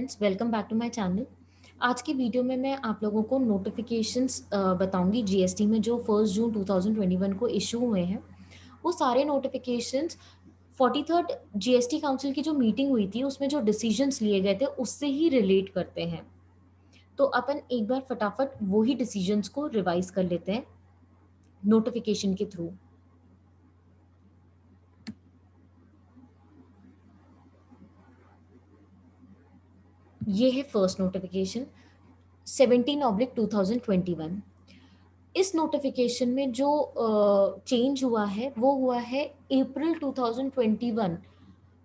Friends, welcome back to my channel. आज की video में मैं आप लोगों को नोटिफिकेशंस बताऊंगी जीएसटी में जो 1 जून 2021 को इशू हुए हैं। वो सारे नोटिफिकेशंस 43rd जीएसटी काउंसिल की जो मीटिंग हुई थी उसमें जो डिसीजंस लिए गए थे उससे ही रिलेट करते हैं। तो अपन एक बार फटाफट वही डिसीजंस को रिवाइज कर लेते हैं नोटिफिकेशन के थ्रू। ये है फर्स्ट नोटिफिकेशन 17/2021। इस नोटिफिकेशन में जो चेंज हुआ है वो हुआ है अप्रैल 2021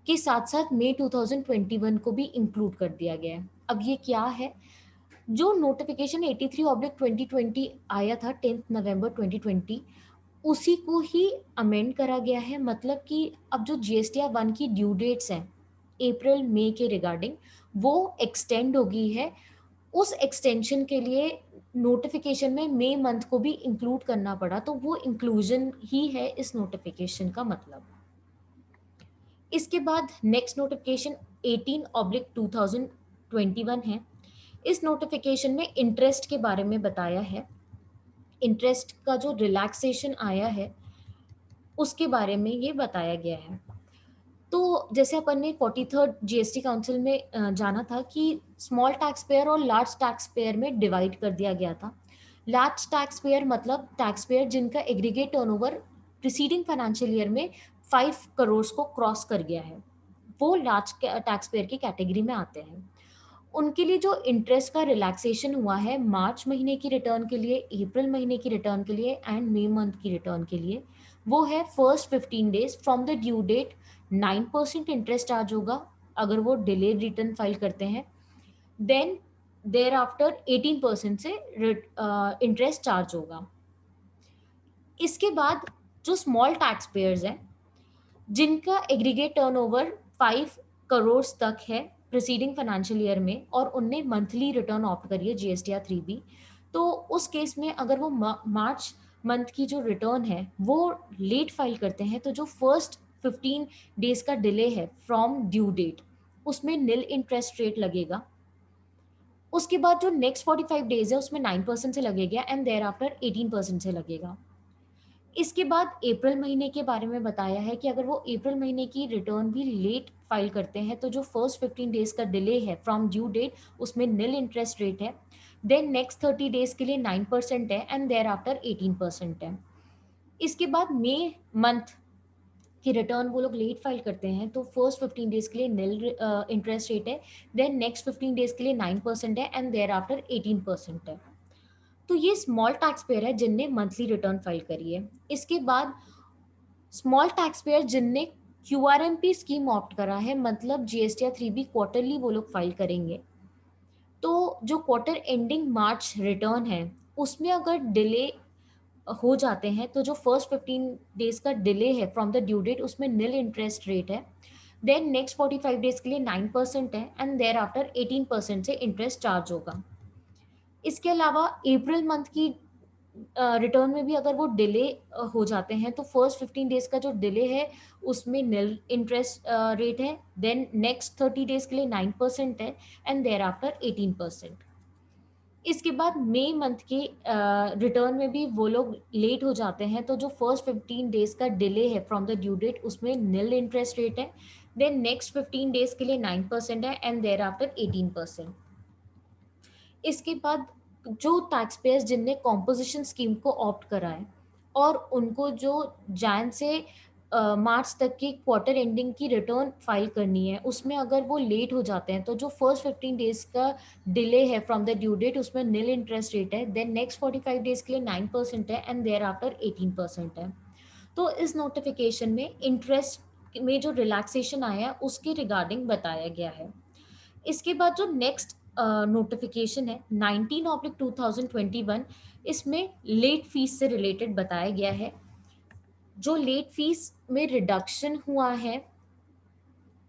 के साथ साथ मई 2021 को भी इंक्लूड कर दिया गया है। अब ये क्या है? जो नोटिफिकेशन 83/2020 आया था 10 नवंबर 2020 उसी को ही अमेंड करा गया है। मतलब कि अब जो जीएसटीआर 1 की ड्यू डेट्स हैं अप्रैल मई के रिगार्डिंग वो एक्सटेंड हो गई है। उस एक्सटेंशन के लिए नोटिफिकेशन में मई मंथ को भी इंक्लूड करना पड़ा, तो वो इंक्लूजन ही है इस नोटिफिकेशन का मतलब। इसके बाद नेक्स्ट नोटिफिकेशन 18/2021 है। इस नोटिफिकेशन में इंटरेस्ट के बारे में बताया है। इंटरेस्ट का जो रिलैक्सेशन आया है उसके बारे में ये बताया गया है। तो जैसे अपन ने 43rd जीएसटी काउंसिल में जाना था कि स्मॉल टैक्स पेयर और लार्ज टैक्स पेयर में डिवाइड कर दिया गया था। लार्ज टैक्स पेयर मतलब टैक्स पेयर जिनका aggregate turnover preceding financial year में 5 करोड़ को क्रॉस कर गया है, वो लार्ज टैक्स पेयर की कैटेगरी में आते हैं। उनके लिए जो इंटरेस्ट का रिलैक्सेशन हुआ है मार्च महीने की रिटर्न के लिए, अप्रैल महीने की रिटर्न के लिए एंड मई मंथ की रिटर्न के लिए, वो है first 15 days from the due date 9% interest charge होगा अगर वो डिले रिटर्न फाइल करते हैं। देन देयर आफ्टर 18% से इंटरेस्ट चार्ज होगा। इसके बाद जो स्मॉल टैक्स पेयर्स हैं जिनका एग्रीगेट टर्नओवर 5 करोड़ तक है प्रीसीडिंग फाइनेंशियल ईयर में और उनने मंथली रिटर्न ऑप्ट करी है जीएसटीआर 3B, तो उस केस में अगर वो मार्च मंथ की जो रिटर्न है वो लेट फाइल करते हैं तो जो फर्स्ट 15 डेज का डिले है फ्रॉम ड्यू डेट उसमें निल इंटरेस्ट रेट लगेगा। उसके बाद जो नेक्स्ट 45 डेज है उसमें 9% से लगेगा एंड देयर आफ्टर 18% से लगेगा। इसके बाद अप्रैल महीने के बारे में बताया है कि अगर वो अप्रैल महीने की रिटर्न भी लेट फाइल करते हैं तो जो फर्स्ट 15 डेज का डिले है फ्रॉम ड्यू डेट उसमें निल इंटरेस्ट रेट है। देन नेक्स्ट 30 डेज के लिए 9% है एंड देयर आफ्टर 18% है। इसके बाद मई मंथ की रिटर्न वो लोग लेट फाइल करते हैं तो फर्स्ट 15 डेज के लिए निल इंटरेस्ट रेट है। देन नेक्स्ट 15 डेज के लिए 9% है एंड देयर आफ्टर 18% है। तो ये स्मॉल टैक्स पेयर है जिनने मंथली रिटर्न फाइल करी है। इसके बाद स्मॉल टैक्स पेयर जिनने क्यूआरएमपी स्कीम ऑप्ट करा है मतलब जीएसटीआर 3B क्वार्टरली वो लोग फाइल करेंगे। तो जो क्वार्टर एंडिंग मार्च रिटर्न है उसमें अगर डिले हो जाते हैं तो जो फर्स्ट 15 डेज का डिले है फ्रॉम द ड्यू डेट उसमें निल इंटरेस्ट रेट है। देन नेक्स्ट 45 डेज के लिए 9% है एंड देयर आफ्टर 18% से इंटरेस्ट चार्ज होगा। इसके अलावा अप्रैल मंथ की रिटर्न में भी अगर वो डिले हो जाते हैं तो फर्स्ट 15 डेज का जो डिले है उसमें निल इंटरेस्ट रेट है। देन नेक्स्ट 30 डेज के लिए 9% है एंड देयर आफ्टर 18%। इसके बाद मई मंथ की रिटर्न में भी वो लोग लेट हो जाते हैं तो जो फर्स्ट 15 डेज का डिले है फ्रॉम द ड्यू डेट उसमें निल इंटरेस्ट रेट है। देन नेक्स्ट 15 डेज के लिए 9% है एंड देयर आफ्टर 18%। इसके बाद जो टैक्स पेयर्स जिनने कॉम्पोजिशन स्कीम को ऑप्ट करा है और उनको जो जैन से मार्च तक की क्वार्टर एंडिंग की रिटर्न फाइल करनी है उसमें अगर वो लेट हो जाते हैं तो जो फर्स्ट 15 डेज का डिले है फ्रॉम द ड्यू डेट उसमें निल इंटरेस्ट रेट है। देन नेक्स्ट 45 डेज के लिए 9% है एंड देयर आफ्टर 18% है। तो इस नोटिफिकेशन में इंटरेस्ट में जो रिलैक्सेशन आया है उसके रिगार्डिंग बताया गया है। इसके बाद जो नेक्स्ट नोटिफिकेशन है 19/2021 इसमें लेट फीस से रिलेटेड बताया गया है। जो लेट फीस में रिडक्शन हुआ है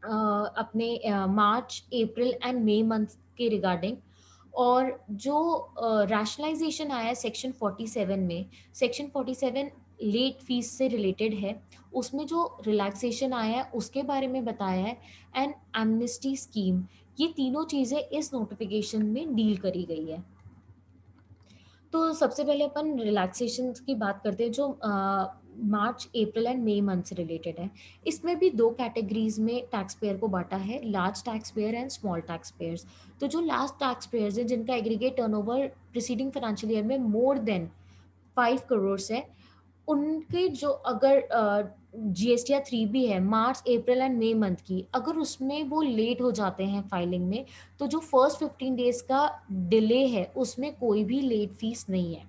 अपने मार्च अप्रैल एंड मई मंथ के रिगार्डिंग और जो रैशनलाइजेशन आया है सेक्शन 47 में, सेक्शन 47 लेट फीस से रिलेटेड है। उसमें जो रिलैक्सेशन आया है उसके बारे में बताया है एंड एमनेस्टी स्कीम ये तीनों चीज़ें इस नोटिफिकेशन में डील करी गई है। तो सबसे पहले अपन रिलैक्सेशन की बात करते हैं जो मार्च, अप्रैल एंड मई मंथ से रिलेटेड है। इसमें भी 2 कैटेगरीज़ में टैक्स पेयर को बाँटा है, large tax payer and small tax pairs. तो जो लार्ज टैक्स पेयर्स हैं जिनका aggregate turnover preceding financial year में मोर देन 5 करोड़ है, उनके जो अगर जीएसटी या 3B है मार्च, अप्रैल एंड मई मंथ की, अगर उसमें वो लेट हो जाते हैं फाइलिंग में, तो जो फर्स्ट 15 डेज़ का डिले है, उसमें कोई भी लेट फीस नहीं है।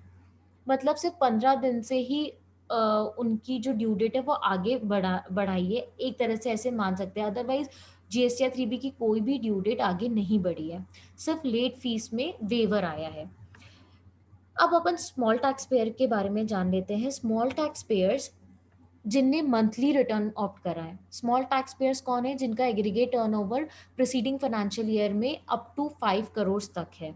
मतलब सिर्फ़ 15 दिन से ही उनकी जो ड्यू डेट है वो आगे बढ़ाई है, एक तरह से ऐसे मान सकते हैं। अदरवाइज़ जीएसटी या 3B की कोई भी ड्यू डेट आगे नहीं बढ़ी है, सिर्फ़ लेट फीस में वेवर आया है। अब अपन स्मॉल टैक्स पेयर के बारे में जान लेते हैं। स्मॉल टैक्स पेयर्स जिनने मंथली रिटर्न ऑप्ट करा है। स्मॉल टैक्स पेयर्स कौन है? जिनका aggregate turnover preceding financial year में अप टू 5 करोड़ तक है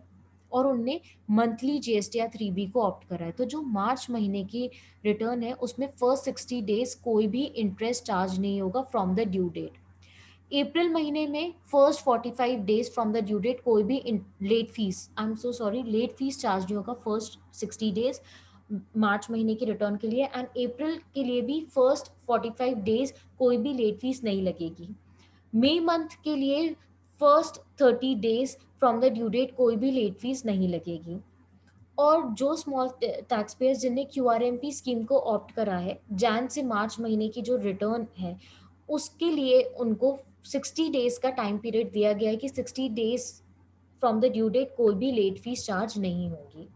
और उनने मंथली जीएसटी या 3B को ऑप्ट करा है। तो जो मार्च महीने की रिटर्न है उसमें फर्स्ट 60 डेज़ कोई भी इंटरेस्ट चार्ज नहीं होगा फ्रॉम द ड्यू डेट। अप्रैल महीने में first 45 days from the due date कोई भी late fee, I am so sorry, late fee charge नहीं होगा फर्स्ट 60 डेज मार्च महीने की रिटर्न के लिए, एंड अप्रैल के लिए भी फर्स्ट 45 डेज कोई भी लेट फीस नहीं लगेगी। मई मंथ के लिए first 30 days from the due date कोई भी लेट फीस नहीं लगेगी। और जो स्मॉल टैक्स पेयर्स जिनने क्यूआरएमपी स्कीम को ऑप्ट करा है, जैन से मार्च महीने की जो रिटर्न है, उसके लिए उनको 60 डेज़ का टाइम पीरियड दिया गया है कि 60 days from the due date कोई भी लेट फीस चार्ज नहीं होगी।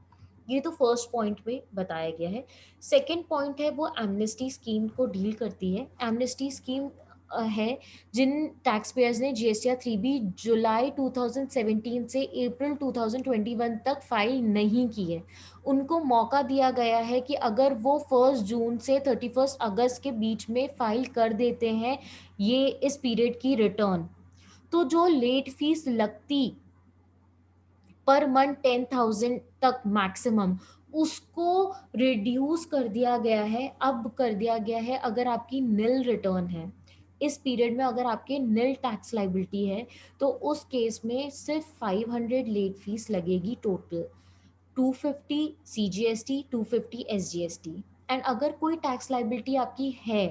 ये तो फर्स्ट पॉइंट में बताया गया है। सेकंड पॉइंट है वो एमनेस्टी स्कीम को डील करती है। एमनेस्टी स्कीम है जिन टैक्स पेयर्स ने जीएसटी या 3B जुलाई 2017 से अप्रैल 2021 तक फाइल नहीं की है, उनको मौका दिया गया है कि अगर वो 1 जून से 31 अगस्त के बीच में फाइल कर देते हैं ये इस पीरियड की रिटर्न, तो जो लेट फीस लगती पर मंथ 10,000 तक मैक्सिमम, उसको रिड्यूस कर दिया गया है। अब कर दिया गया है अगर आपकी निल रिटर्न है, इस पीरियड में अगर आपके निल टैक्स लायबिलिटी है, तो उस केस में सिर्फ 500 लेट फीस लगेगी टोटल, 250 सीजीएसटी, 250 एसजीएसटी। एंड अगर कोई टैक्स लायबिलिटी आपकी है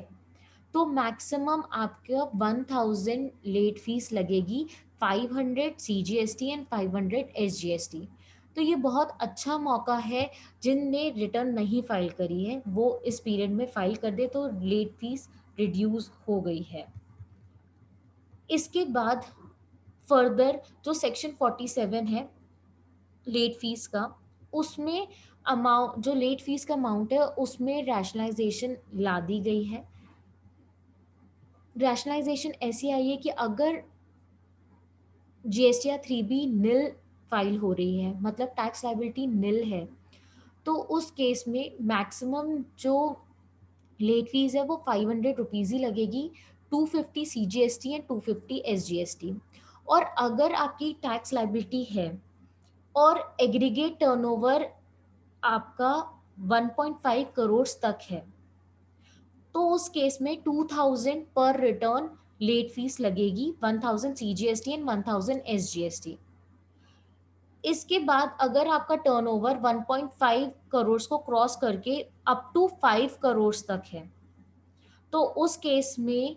तो मैक्सिमम आपका 1000 लेट फीस लगेगी, 500 सीजीएसटी एंड 500 एसजीएसटी। तो ये बहुत अच्छा मौका है, जिनने रिटर्न नहीं फाइल करी है वो इस पीरियड में फाइल कर दे तो लेट फीस रिड्यूस हो गई है। इसके बाद फर्दर जो सेक्शन 47 है लेट फीस का, उसमें अमाउंट, जो लेट फीस का अमाउंट है उसमें रैशनलाइजेशन ला दी गई है। रैशनलाइजेशन ऐसी आई है कि अगर जीएसटी या 3B निल फाइल हो रही है, मतलब टैक्स लायबिलिटी निल है, तो उस केस में मैक्सिमम जो लेट फीस है वो 500 रुपीज़ ही लगेगी, 250 सीजीएसटी एंड 250 एसजीएसटी। और अगर आपकी टैक्स लायबिलिटी है और एग्रीगेट टर्नओवर आपका 1.5 करोड़ तक है, तो उस केस में 2000 पर रिटर्न लेट फीस लगेगी, 1000 सीजीएसटी एंड 1000 एसजीएसटी। इसके बाद अगर आपका टर्नओवर 1.5 करोड़ को क्रॉस करके अप टू 5 करोड़ तक है, तो उस केस में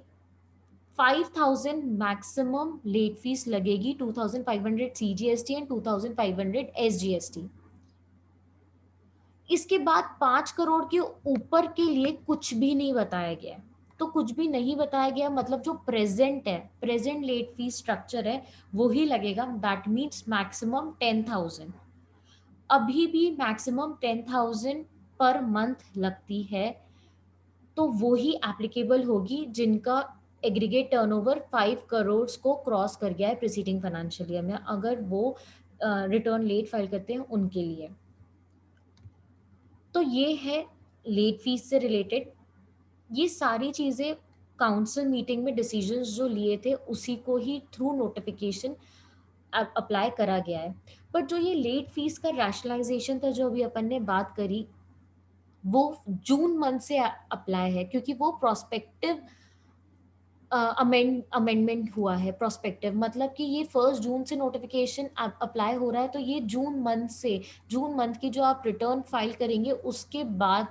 5000 मैक्सिमम लेट फीस लगेगी, 2500 सीजीएसटी एंड 2500 एसजीएसटी। इसके बाद 5 करोड़ के ऊपर के लिए कुछ भी नहीं बताया गया है। तो कुछ भी नहीं बताया गया मतलब जो प्रेजेंट है, प्रेजेंट लेट फी स्ट्रक्चर है, वो ही लगेगा। दैट मीन्स मैक्सिमम 10,000, अभी भी मैक्सिमम 10,000 पर मंथ लगती है, तो वो ही एप्लीकेबल होगी जिनका एग्रीगेट टर्नओवर 5 करोड़ को क्रॉस कर गया है प्रीसीडिंग फाइनेंशियल ईयर में, अगर वो रिटर्न लेट फाइल करते हैं उनके लिए। तो ये है लेट फीस से रिलेटेड। ये सारी चीज़ें काउंसिल मीटिंग में डिसीजंस जो लिए थे उसी को ही थ्रू नोटिफिकेशन अप्लाई करा गया है। बट जो ये लेट फीस का रैशनलाइजेशन था जो अभी अपन ने बात करी, वो जून मंथ से अप्लाई है क्योंकि वो प्रोस्पेक्टिव अमेंडमेंट हुआ है प्रोस्पेक्टिव, मतलब कि ये 1 जून से नोटिफिकेशन अप्लाई हो रहा है, तो ये जून मंथ की जो आप रिटर्न फाइल करेंगे उसके बाद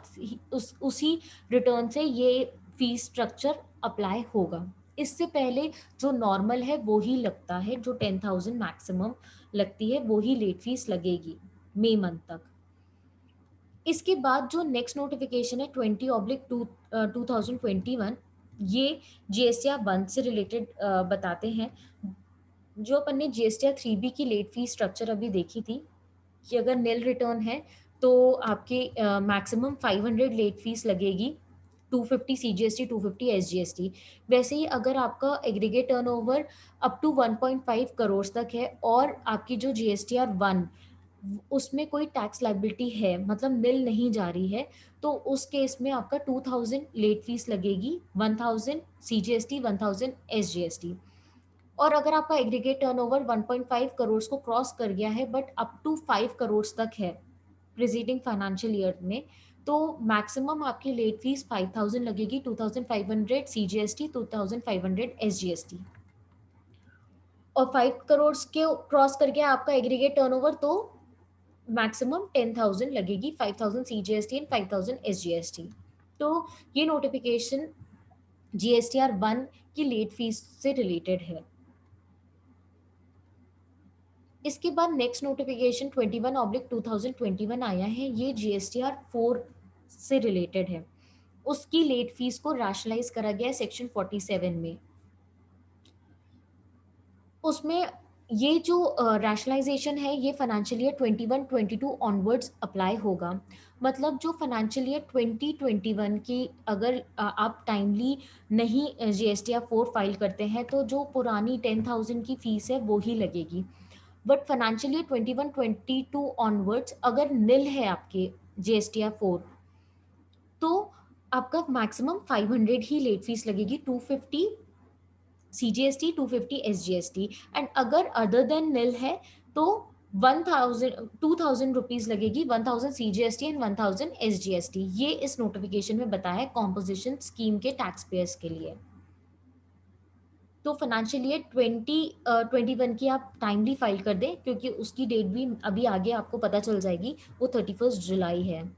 उसी रिटर्न से ये फीस स्ट्रक्चर अप्लाई होगा। इससे पहले जो नॉर्मल है वो ही लगता है, जो 10,000 मैक्सिमम लगती है वो ही लेट फीस लगेगी मई मंथ तक। इसके बाद जो नेक्स्ट नोटिफिकेशन है 20/2/2021, ये जीएसटीआर 1 से रिलेटेड बताते हैं। जो अपन ने जीएसटीआर 3B की लेट फी स्ट्रक्चर अभी देखी थी कि अगर निल रिटर्न है तो आपके मैक्सिमम 500 लेट फीस लगेगी, 250 सीजीएसटी, 250 एसजीएसटी। वैसे ही अगर आपका aggregate turnover up to 1.5 crore तक है और आपकी जो जीएसटीआर 1 उसमें कोई टैक्स लायबिलिटी है, मतलब निल नहीं जा रही है, तो उस केस में आपका 2000 लेट फीस लगेगी, 1000 सीजीएसटी, 1000 एसजीएसटी। और अगर आपका एग्रीगेट टर्नओवर 1.5 करोड़ को क्रॉस कर गया है बट अप टू 5 करोड़ तक है प्रीसीडिंग फाइनेंशियल ईयर में, तो मैक्सिमम आपकी लेट फीस 5000 लगेगी, 2500 सीजीएसटी, 2500 एसजीएसटी। और 5 करोड़ के क्रॉस कर गया आपका एग्रीगेट टर्नओवर, तो मैक्सिमम 10,000 लगेगी, 5,000 सीजीएसटी एंड 5,000 एसजीएसटी। तो ये नोटिफिकेशन जीएसटीआर 1 की लेट फीस से रिलेटेड है। इसके बाद नेक्स्ट नोटिफिकेशन 21/2021 आया है, ये जीएसटीआर 4 से रिलेटेड है। उसकी लेट फीस को रैशनलाइज करा गया है सेक्शन 47 में। उसमें ये जो रैशनलाइजेशन है ये फाइनेंशियल ईयर 21-22 ऑनवर्ड्स अप्लाई होगा। मतलब जो फाइनेंशियल ईयर 2021 की अगर आप टाइमली नहीं जीएसटीआर 4 फाइल करते हैं तो जो पुरानी 10,000 की फीस है वो ही लगेगी। बट फाइनेंशियल ईयर 21-22 ऑनवर्ड्स अगर निल है आपके जीएसटीआर 4, तो आपका मैक्सिमम 500 ही लेट फीस लगेगी, 250 सीजीएसटी, 250 एसजीएसटी। एंड अगर अदर देन निल है तो 1000 रुपीज लगेगी, 1000 सीजीएसटी एंड 1000 एसजीएसटी। ये इस नोटिफिकेशन में बताया है कॉम्पोजिशन स्कीम के टैक्स पेयर्स के लिए। तो फाइनेंशियल ईयर 2021 की आप टाइमली फाइल कर दें, क्योंकि उसकी डेट भी अभी आगे आपको पता चल जाएगी, वो 31 जुलाई है।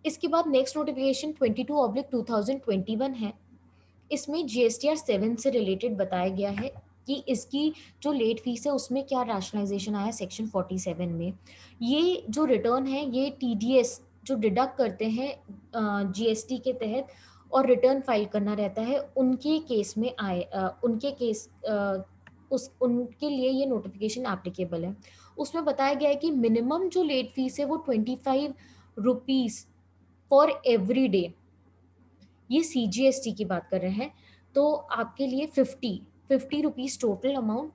इसके बाद नेक्स्ट नोटिफिकेशन 22/2021 है। इसमें जीएसटीआर 7 से रिलेटेड बताया गया है कि इसकी जो लेट फीस है उसमें क्या रैशनलाइजेशन आया सेक्शन 47 में। ये जो रिटर्न है ये टीडीएस जो डिडक्ट करते हैं जीएसटी के तहत और रिटर्न फाइल करना रहता है, उनके केस में उनके केस उनके लिए ये नोटिफिकेशन एप्लीकेबल है। उसमें बताया गया है कि मिनिमम जो लेट फीस है वो 25 रुपीज फॉर एवरी डे, ये सीजीएसटी की बात कर रहे हैं, तो आपके लिए 50 rupees total amount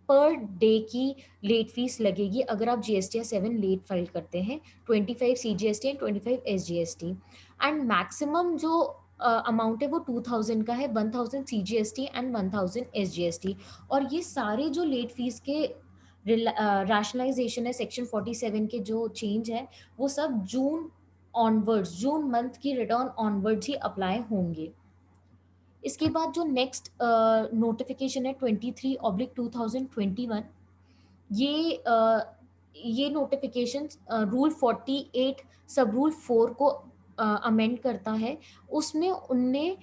per day की लेट फीस लगेगी अगर आप जीएसटी 7 लेट फाइल करते हैं, 25 CGST and 25 SGST. And maximum जो अमाउंट है वो 2000 का है, 1000 सीजीएसटी एंड 1000 एसजीएसटी। और ये सारे जो लेट फीस के रैशनलाइजेशन है सेक्शन 47 के जो चेंज है वो सब जून मंथ की रिटर्न ऑनवर्ड्स ही अप्लाई होंगे। इसके बाद जो नेक्स्ट नोटिफिकेशन है 23/2021, ये ये नोटिफिकेशन रूल 48 सब रूल 4 को अमेंड करता है। उसमें उनने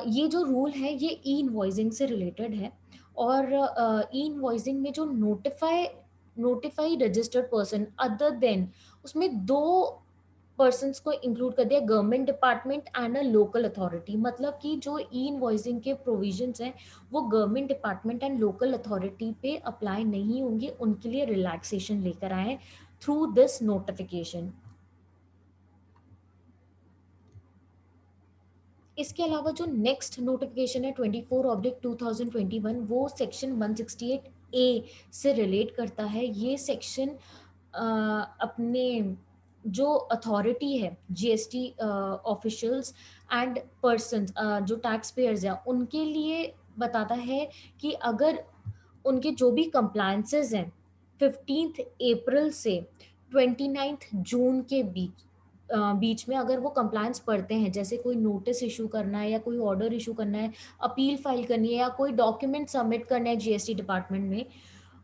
ये जो रूल है ये ई इनवॉइसिंग से रिलेटेड है। और ई इनवॉइसिंग में जो notify registered person other than, उसमें दो पर्सन्स को इंक्लूड कर दिया, government department and a local authority. मतलब कि जो ई इनवॉइसिंग के प्रोविजंस हैं वो government department and local authority पे अप्लाई नहीं होंगे, उनके लिए रिलैक्सेशन लेकर आए थ्रू दिस नोटिफिकेशन। इसके अलावा जो नेक्स्ट नोटिफिकेशन है 24/2021, वो सेक्शन 168 ए से रिलेट करता है। ये सेक्शन अपने जो अथॉरिटी है जीएसटी ऑफिशियल्स एंड पर्सन्स जो टैक्स पेयर्स हैं उनके लिए बताता है कि अगर उनके जो भी कंप्लायंसेस हैं 15 अप्रैल से 29 जून के बीच, बीच में अगर वो कंप्लायंस पढ़ते हैं, जैसे कोई नोटिस इश्यू करना है या कोई ऑर्डर इश्यू करना है, अपील फाइल करनी है या कोई डॉक्यूमेंट सबमिट करना है जीएसटी डिपार्टमेंट में,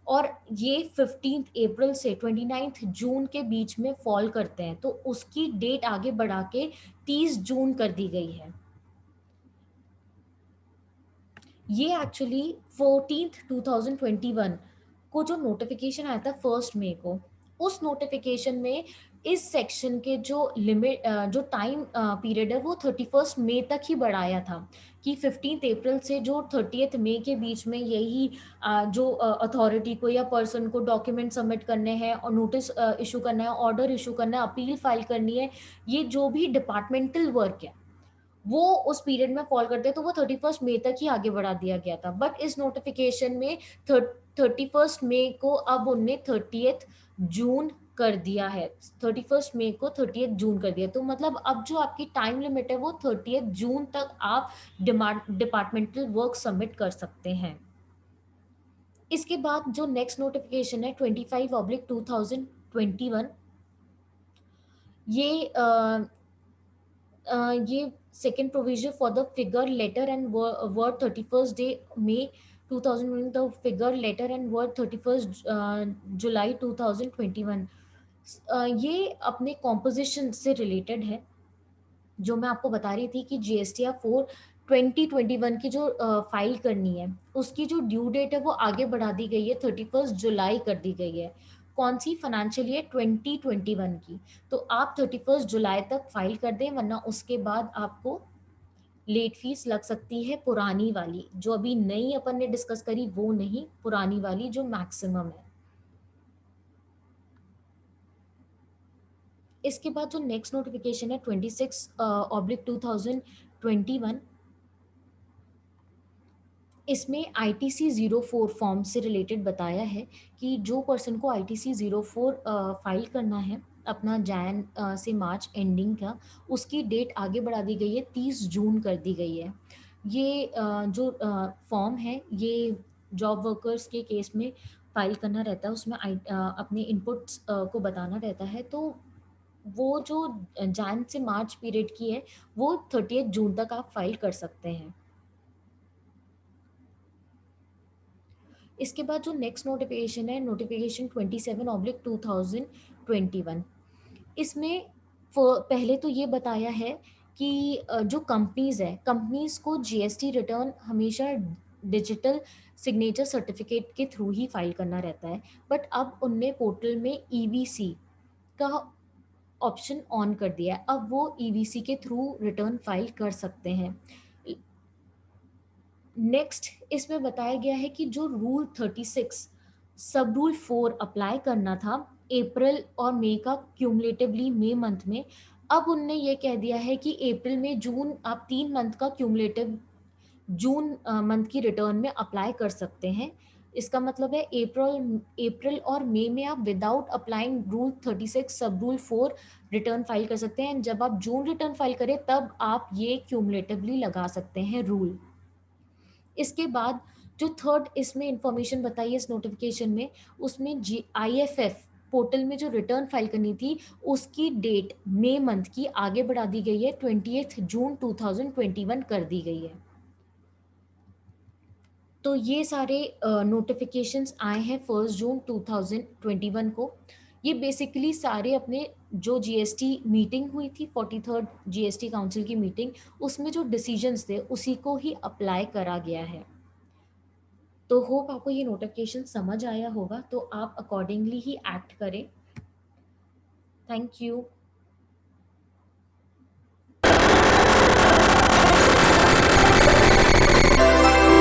और ये 15 अप्रैल से 29 जून के बीच में फॉल करते हैं, तो उसकी डेट आगे बढ़ा के 30 जून कर दी गई है। ये एक्चुअली 14 2021 को जो नोटिफिकेशन आया था 1 मई को, उस नोटिफिकेशन में इस सेक्शन के जो लिमिट जो टाइम पीरियड है वो 31 मई तक ही बढ़ाया था, कि 15 अप्रैल से जो 30 मई के बीच में यही जो अथॉरिटी को या पर्सन को डॉक्यूमेंट सबमिट करने हैं और नोटिस इशू करना है, ऑर्डर इशू करना है, अपील फाइल करनी है, ये जो भी डिपार्टमेंटल वर्क है वो उस पीरियड में फॉल करते हैं, तो वो 31 मई तक ही आगे बढ़ा दिया गया था। बट इस नोटिफिकेशन में 31 मई को अब उनने 30 जून कर दिया है। 31 मई को 30 जून कर दिया, तो मतलब अब जो आपकी टाइम लिमिट है वो 30 जून तक आप डिपार्टमेंटल वर्क सबमिट कर सकते हैं। इसके बाद जो नेक्स्ट नोटिफिकेशन है 25/2021, ये ये second provision for the figure letter and word 31 day May 2020, the figure letter and word 31 July 2021। ये अपने कॉम्पोजिशन से रिलेटेड है, जो मैं आपको बता रही थी कि GSTR 4 2021 की जो फाइल करनी है, उसकी जो ड्यू डेट है वो आगे बढ़ा दी गई है, 31 जुलाई कर दी गई है। कौन सी? फाइनेंशियल ईयर 2021 की। तो आप 31 जुलाई तक फाइल कर दें, वरना उसके बाद आपको लेट फीस लग सकती है, पुरानी वाली जो अभी नई अपन ने डिस्कस करी वो नहीं, पुरानी वाली जो मैक्सिमम है। इसके बाद जो नेक्स्ट नोटिफिकेशन है 26/2021, इसमें ITC 04 फॉर्म से रिलेटेड बताया है कि जो पर्सन को ITC 04 फाइल करना है अपना जैन से मार्च एंडिंग का, उसकी डेट आगे बढ़ा दी गई है, 30 जून कर दी गई है। ये जो फॉर्म है ये जॉब वर्कर्स के केस में फाइल करना रहता है, उसमें अपने इनपुट्स को बताना रहता है, तो वो जो जैन से मार्च पीरियड की है वो 30 जून तक आप फाइल कर सकते हैं। इसके बाद जो नेक्स्ट नोटिफिकेशन है, नोटिफिकेशन 27/2021, इसमें पहले तो ये बताया है कि जो कंपनीज है, कंपनीज को जीएसटी रिटर्न हमेशा डिजिटल सिग्नेचर सर्टिफिकेट के थ्रू ही फाइल करना रहता है, बट अब उनने पोर्टल में ईवीसी का ऑप्शन ऑन कर दिया है, अब वो ईवीसी के थ्रू रिटर्न फाइल कर सकते हैं। नेक्स्ट इसमें बताया गया है कि जो रूल 36 सब रूल 4 अप्लाई करना था अप्रैल और मई का क्यूमुलेटिवली मई मंथ में, अब उनने ये कह दिया है कि अप्रैल में जून आप 3 मंथ का क्यूमुलेटिव जून मंथ की रिटर्न में अप्लाई कर सकते हैं। इसका मतलब है अप्रैल अप्रैल और मई में आप विदाउट अप्लाइंग रूल 36 सब रूल 4 रिटर्न फाइल कर सकते हैं। जब आप जून रिटर्न फाइल करें तब आप ये क्यूमुलेटिवली लगा सकते हैं रूल। इसके बाद जो थर्ड इसमें इंफॉर्मेशन बताई है इस नोटिफिकेशन में, उसमें IFF पोर्टल में जो रिटर्न फाइल करनी थी उसकी डेट मई मंथ की आगे बढ़ा दी गई है, 28 जून 2021 कर दी गई है। तो ये सारे नोटिफिकेशंस आए हैं 1 जून 2021 को। ये बेसिकली सारे अपने जो जीएसटी मीटिंग हुई थी 43rd जीएसटी काउंसिल की मीटिंग, उसमें जो डिसीजंस थे उसी को ही अप्लाई करा गया है। तो होप आपको ये नोटिफिकेशन समझ आया होगा, तो आप अकॉर्डिंगली ही एक्ट करें। Thank you.